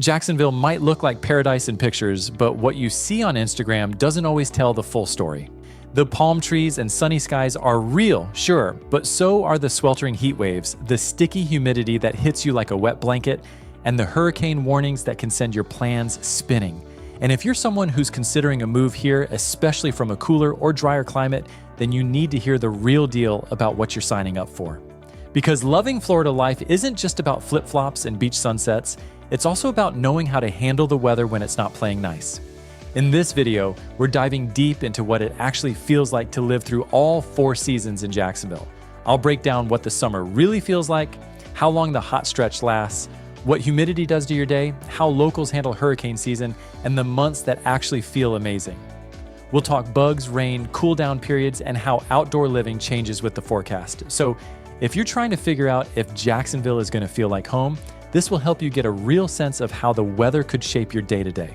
Jacksonville might look like paradise in pictures, but what you see on Instagram doesn't always tell the full story. The palm trees and sunny skies are real, sure, but so are the sweltering heat waves, the sticky humidity that hits you like a wet blanket, and the hurricane warnings that can send your plans spinning. And if you're someone who's considering a move here, especially from a cooler or drier climate, then you need to hear the real deal about what you're signing up for. Because loving Florida life isn't just about flip-flops and beach sunsets, it's also about knowing how to handle the weather when it's not playing nice. In this video, we're diving deep into what it actually feels like to live through all 4 seasons in Jacksonville. I'll break down what the summer really feels like, how long the hot stretch lasts, what humidity does to your day, how locals handle hurricane season, and the months that actually feel amazing. We'll talk bugs, rain, cool down periods, and how outdoor living changes with the forecast. So if you're trying to figure out if Jacksonville is going to feel like home, this will help you get a real sense of how the weather could shape your day-to-day.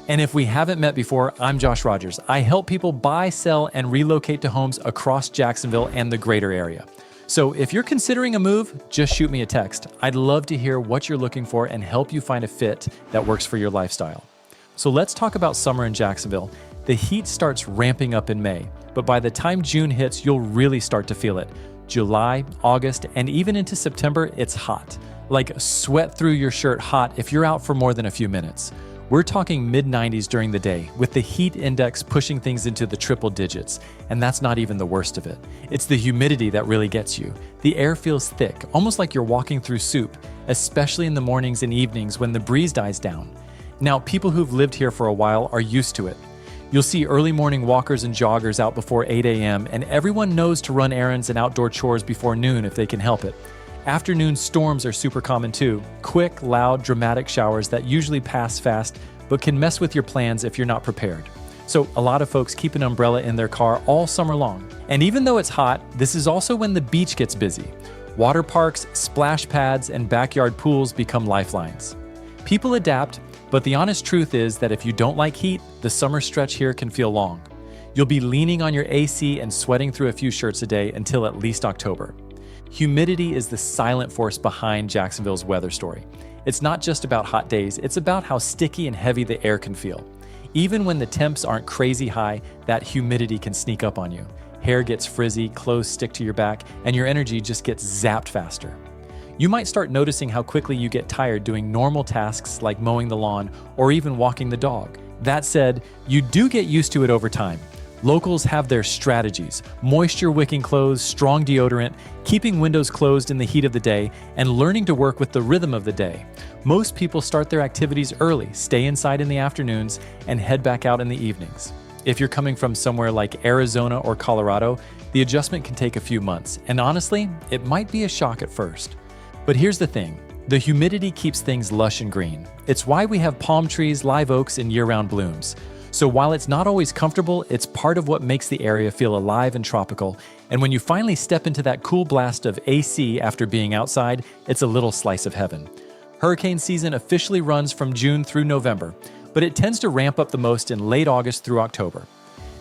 And if we haven't met before, I'm Josh Rogers. I help people buy, sell, and relocate to homes across Jacksonville and the greater area. So if you're considering a move, just shoot me a text. I'd love to hear what you're looking for and help you find a fit that works for your lifestyle. So let's talk about summer in Jacksonville. The heat starts ramping up in May, but by the time June hits, you'll really start to feel it. July, August, and even into September, it's hot. Like sweat through your shirt hot if you're out for more than a few minutes. We're talking mid-90s during the day, with the heat index pushing things into the triple digits, and that's not even the worst of it. It's the humidity that really gets you. The air feels thick, almost like you're walking through soup, especially in the mornings and evenings when the breeze dies down. Now, people who've lived here for a while are used to it. You'll see early morning walkers and joggers out before 8 a.m., and everyone knows to run errands and outdoor chores before noon if they can help it. Afternoon storms are super common too. Quick, loud, dramatic showers that usually pass fast, but can mess with your plans if you're not prepared. So a lot of folks keep an umbrella in their car all summer long. And even though it's hot, this is also when the beach gets busy. Water parks, splash pads, and backyard pools become lifelines. People adapt, but the honest truth is that if you don't like heat, the summer stretch here can feel long. You'll be leaning on your AC and sweating through a few shirts a day until at least October. Humidity is the silent force behind Jacksonville's weather story. It's not just about hot days, it's about how sticky and heavy the air can feel. Even when the temps aren't crazy high, that humidity can sneak up on you. Hair gets frizzy, clothes stick to your back, and your energy just gets zapped faster. You might start noticing how quickly you get tired doing normal tasks like mowing the lawn or even walking the dog. That said, you do get used to it over time. Locals have their strategies: moisture-wicking clothes, strong deodorant, keeping windows closed in the heat of the day, and learning to work with the rhythm of the day. Most people start their activities early, stay inside in the afternoons, and head back out in the evenings. If you're coming from somewhere like Arizona or Colorado, the adjustment can take a few months, and honestly, it might be a shock at first. But here's the thing. The humidity keeps things lush and green. It's why we have palm trees, live oaks, and year-round blooms. So while it's not always comfortable, it's part of what makes the area feel alive and tropical. And when you finally step into that cool blast of AC after being outside, it's a little slice of heaven. Hurricane season officially runs from June through November, but it tends to ramp up the most in late August through October.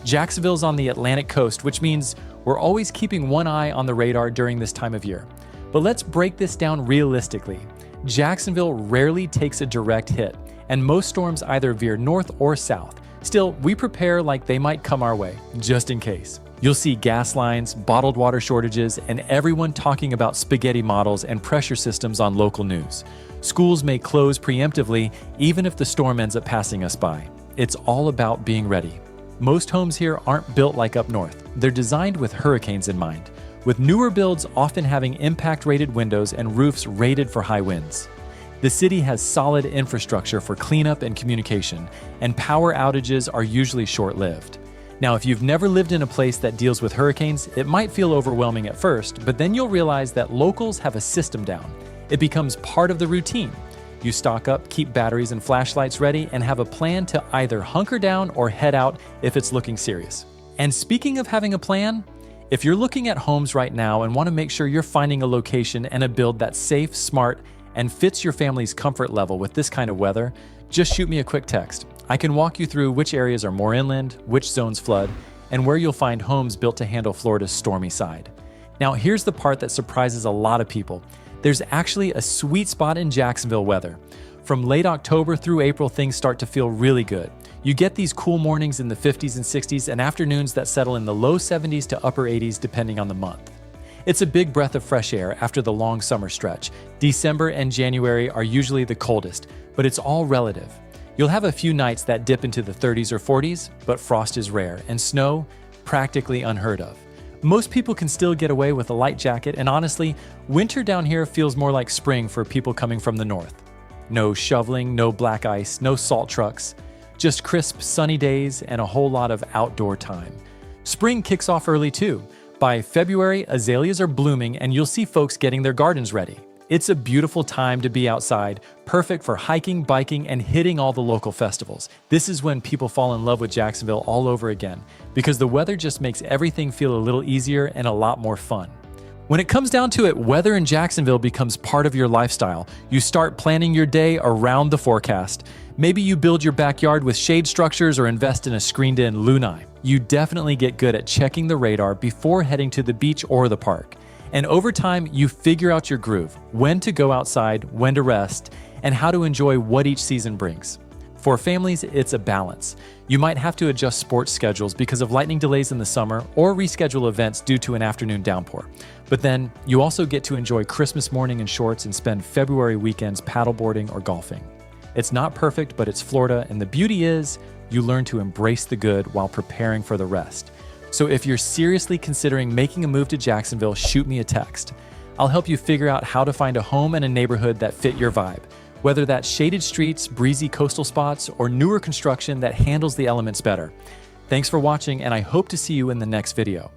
Jacksonville's on the Atlantic coast, which means we're always keeping one eye on the radar during this time of year. But let's break this down realistically. Jacksonville rarely takes a direct hit, and most storms either veer north or south. Still, we prepare like they might come our way, just in case. You'll see gas lines, bottled water shortages, and everyone talking about spaghetti models and pressure systems on local news. Schools may close preemptively, even if the storm ends up passing us by. It's all about being ready. Most homes here aren't built like up north. They're designed with hurricanes in mind, with newer builds often having impact-rated windows and roofs rated for high winds. The city has solid infrastructure for cleanup and communication, and power outages are usually short-lived. Now, if you've never lived in a place that deals with hurricanes, it might feel overwhelming at first, but then you'll realize that locals have a system down. It becomes part of the routine. You stock up, keep batteries and flashlights ready, and have a plan to either hunker down or head out if it's looking serious. And speaking of having a plan, if you're looking at homes right now and want to make sure you're finding a location and a build that's safe, smart, and fits your family's comfort level with this kind of weather, just shoot me a quick text. I can walk you through which areas are more inland, which zones flood, and where you'll find homes built to handle Florida's stormy side. Now, here's the part that surprises a lot of people. There's actually a sweet spot in Jacksonville weather. From late October through April, things start to feel really good. You get these cool mornings in the 50s and 60s and afternoons that settle in the low 70s to upper 80s depending on the month. It's a big breath of fresh air after the long summer stretch. December and January are usually the coldest, but it's all relative. You'll have a few nights that dip into the 30s or 40s, but frost is rare, and snow, practically unheard of. Most people can still get away with a light jacket, and honestly, winter down here feels more like spring for people coming from the north. No shoveling, no black ice, no salt trucks, just crisp, sunny days and a whole lot of outdoor time. Spring kicks off early too. By February, azaleas are blooming and you'll see folks getting their gardens ready. It's a beautiful time to be outside, perfect for hiking, biking, and hitting all the local festivals. This is when people fall in love with Jacksonville all over again, because the weather just makes everything feel a little easier and a lot more fun. When it comes down to it, weather in Jacksonville becomes part of your lifestyle. You start planning your day around the forecast. Maybe you build your backyard with shade structures or invest in a screened-in lanai. You definitely get good at checking the radar before heading to the beach or the park. And over time, you figure out your groove, when to go outside, when to rest, and how to enjoy what each season brings. For families, it's a balance. You might have to adjust sports schedules because of lightning delays in the summer or reschedule events due to an afternoon downpour. But then, you also get to enjoy Christmas morning in shorts and spend February weekends paddleboarding or golfing. It's not perfect, but it's Florida, and the beauty is you learn to embrace the good while preparing for the rest. So if you're seriously considering making a move to Jacksonville, shoot me a text. I'll help you figure out how to find a home and a neighborhood that fit your vibe, whether that's shaded streets, breezy coastal spots, or newer construction that handles the elements better. Thanks for watching, and I hope to see you in the next video.